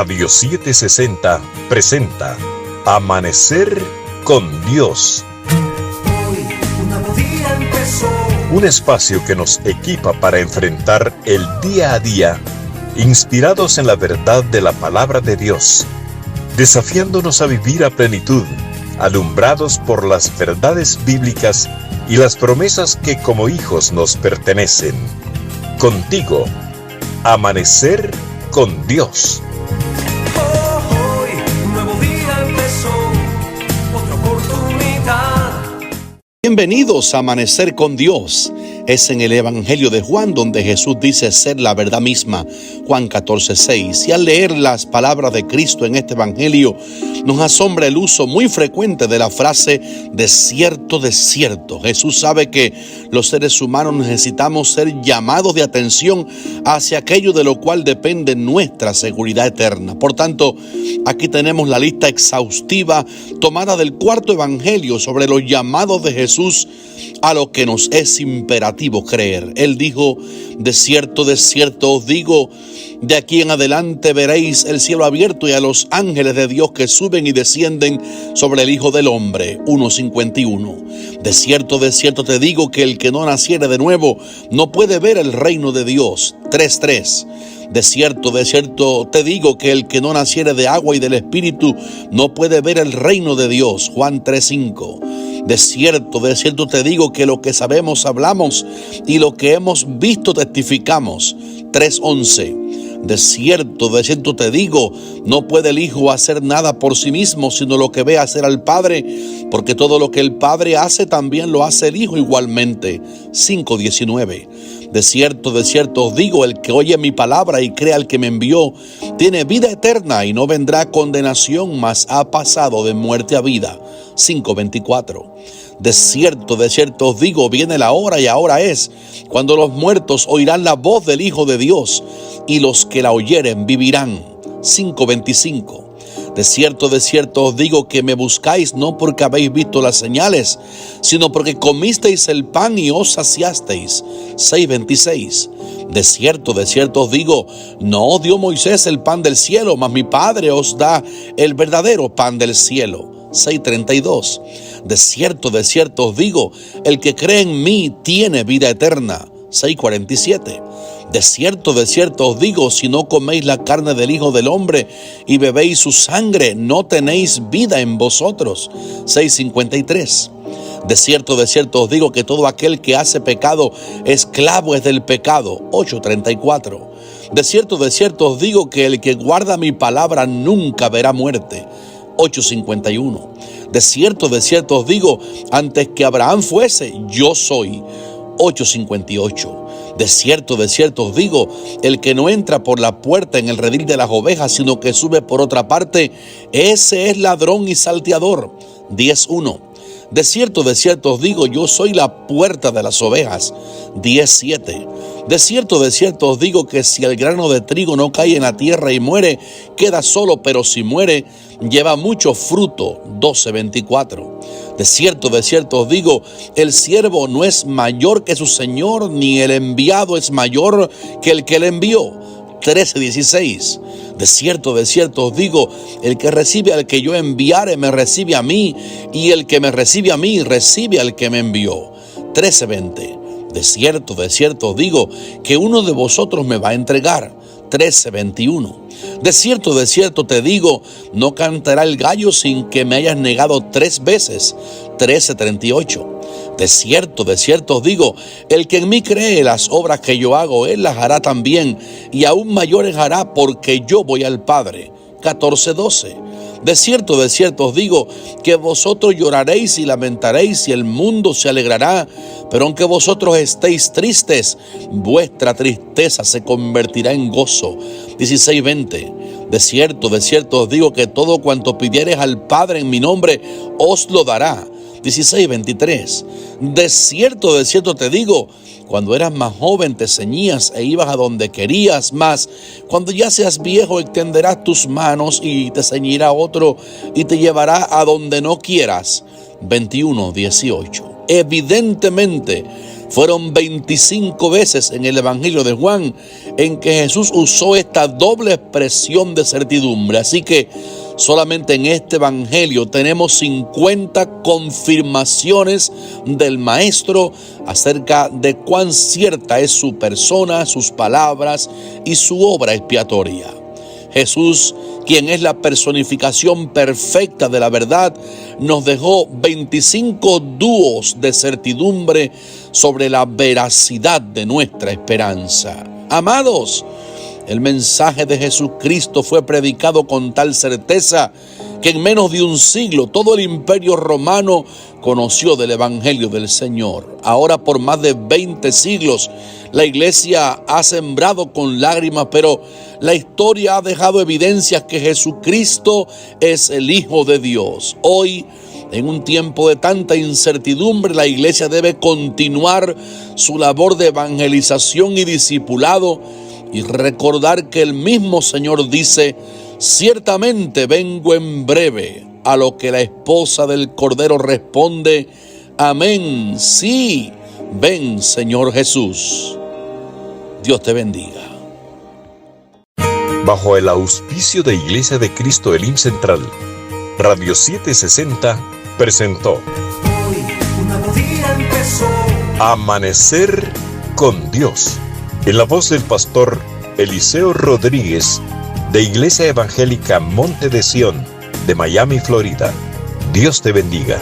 Radio 760 presenta Amanecer con Dios. Hoy un nuevo día empezó. Un espacio que nos equipa para enfrentar el día a día, inspirados en la verdad de la palabra de Dios, desafiándonos a vivir a plenitud, alumbrados por las verdades bíblicas y las promesas que como hijos nos pertenecen. Contigo, Amanecer con Dios. Hoy un nuevo día empezó, otra oportunidad. Bienvenidos a Amanecer con Dios. Es en el Evangelio de Juan donde Jesús dice ser la verdad misma. Juan 14:6. Y al leer las palabras de Cristo en este Evangelio, nos asombra el uso muy frecuente de la frase de cierto, de cierto. Jesús sabe que los seres humanos necesitamos ser llamados de atención hacia aquello de lo cual depende nuestra seguridad eterna. Por tanto, aquí tenemos la lista exhaustiva tomada del cuarto Evangelio sobre los llamados de Jesús a lo que nos es imperativo creer. Él dijo: de cierto os digo, de aquí en adelante veréis el cielo abierto y a los ángeles de Dios que suben y descienden sobre el Hijo del Hombre. 1:51. De cierto te digo que el que no naciere de nuevo no puede ver el reino de Dios. 3:3. De cierto te digo que el que no naciere de agua y del Espíritu no puede ver el reino de Dios. Juan 3:5. De cierto te digo que lo que sabemos hablamos y lo que hemos visto testificamos. 3:11. De cierto te digo, no puede el Hijo hacer nada por sí mismo, sino lo que ve hacer al Padre, porque todo lo que el Padre hace también lo hace el Hijo igualmente. 5:19. De cierto os digo, el que oye mi palabra y cree al que me envió, tiene vida eterna y no vendrá condenación, mas ha pasado de muerte a vida. 5:24. De cierto os digo, viene la hora y ahora es, cuando los muertos oirán la voz del Hijo de Dios, y los que la oyeren vivirán. 5:25. De cierto os digo que me buscáis no porque habéis visto las señales, sino porque comisteis el pan y os saciasteis. 6:26. De cierto os digo, no dio Moisés el pan del cielo, mas mi Padre os da el verdadero pan del cielo. 6:32. De cierto os digo, el que cree en mí tiene vida eterna. 6:47. De cierto os digo, si no coméis la carne del Hijo del Hombre y bebéis su sangre, no tenéis vida en vosotros. 6:53. De cierto os digo que todo aquel que hace pecado, esclavo es del pecado. 8:34. De cierto os digo que el que guarda mi palabra nunca verá muerte. 8:51. De cierto os digo, antes que Abraham fuese, yo soy. 8:58. De cierto os digo, el que no entra por la puerta en el redil de las ovejas, sino que sube por otra parte, ese es ladrón y salteador. 10:1. De cierto os digo, yo soy la puerta de las ovejas. 10:7. De cierto os digo que si el grano de trigo no cae en la tierra y muere, queda solo, pero si muere, lleva mucho fruto. 12:24. De cierto os digo, el siervo no es mayor que su señor, ni el enviado es mayor que el que le envió. 13:16. De cierto os digo, el que recibe al que yo enviare me recibe a mí, y el que me recibe a mí recibe al que me envió. 13:20. De cierto os digo, que uno de vosotros me va a entregar. 13:21. De cierto te digo, no cantará el gallo sin que me hayas negado 3 veces. 13:38. De cierto os digo, el que en mí cree, las obras que yo hago, él las hará también, y aún mayores hará, porque yo voy al Padre. 14:12. De cierto os digo, que vosotros lloraréis y lamentaréis, y el mundo se alegrará, pero aunque vosotros estéis tristes, vuestra tristeza se convertirá en gozo. 16:20. De cierto os digo, que todo cuanto pidiereis al Padre en mi nombre, os lo dará. 16:23. De cierto te digo, cuando eras más joven te ceñías e ibas a donde querías, mas cuando ya seas viejo extenderás tus manos y te ceñirá otro y te llevará a donde no quieras. 21:18. Evidentemente Fueron 25 veces en el Evangelio de Juan en que Jesús usó esta doble expresión de certidumbre. Así que solamente en este Evangelio tenemos 50 confirmaciones del Maestro acerca de cuán cierta es su persona, sus palabras y su obra expiatoria. Jesús, quien es la personificación perfecta de la verdad, nos dejó 25 dúos de certidumbre sobre la veracidad de nuestra esperanza. Amados, el mensaje de Jesucristo fue predicado con tal certeza que en menos de un siglo todo el imperio romano conoció del Evangelio del Señor. Ahora, por más de 20 siglos, la iglesia ha sembrado con lágrimas, pero la historia ha dejado evidencias que Jesucristo es el Hijo de Dios. Hoy, en un tiempo de tanta incertidumbre, la iglesia debe continuar su labor de evangelización y discipulado y recordar que el mismo Señor dice: ciertamente vengo en breve. A lo que la esposa del Cordero responde: amén, sí, ven Señor Jesús. Dios te bendiga. Bajo el auspicio de Iglesia de Cristo Elim Central, Radio 760 presentó Hoy un nuevo día empezó. Amanecer con Dios, en la voz del pastor Eliseo Rodríguez, de Iglesia Evangélica Monte de Sión, de Miami, Florida. Dios te bendiga.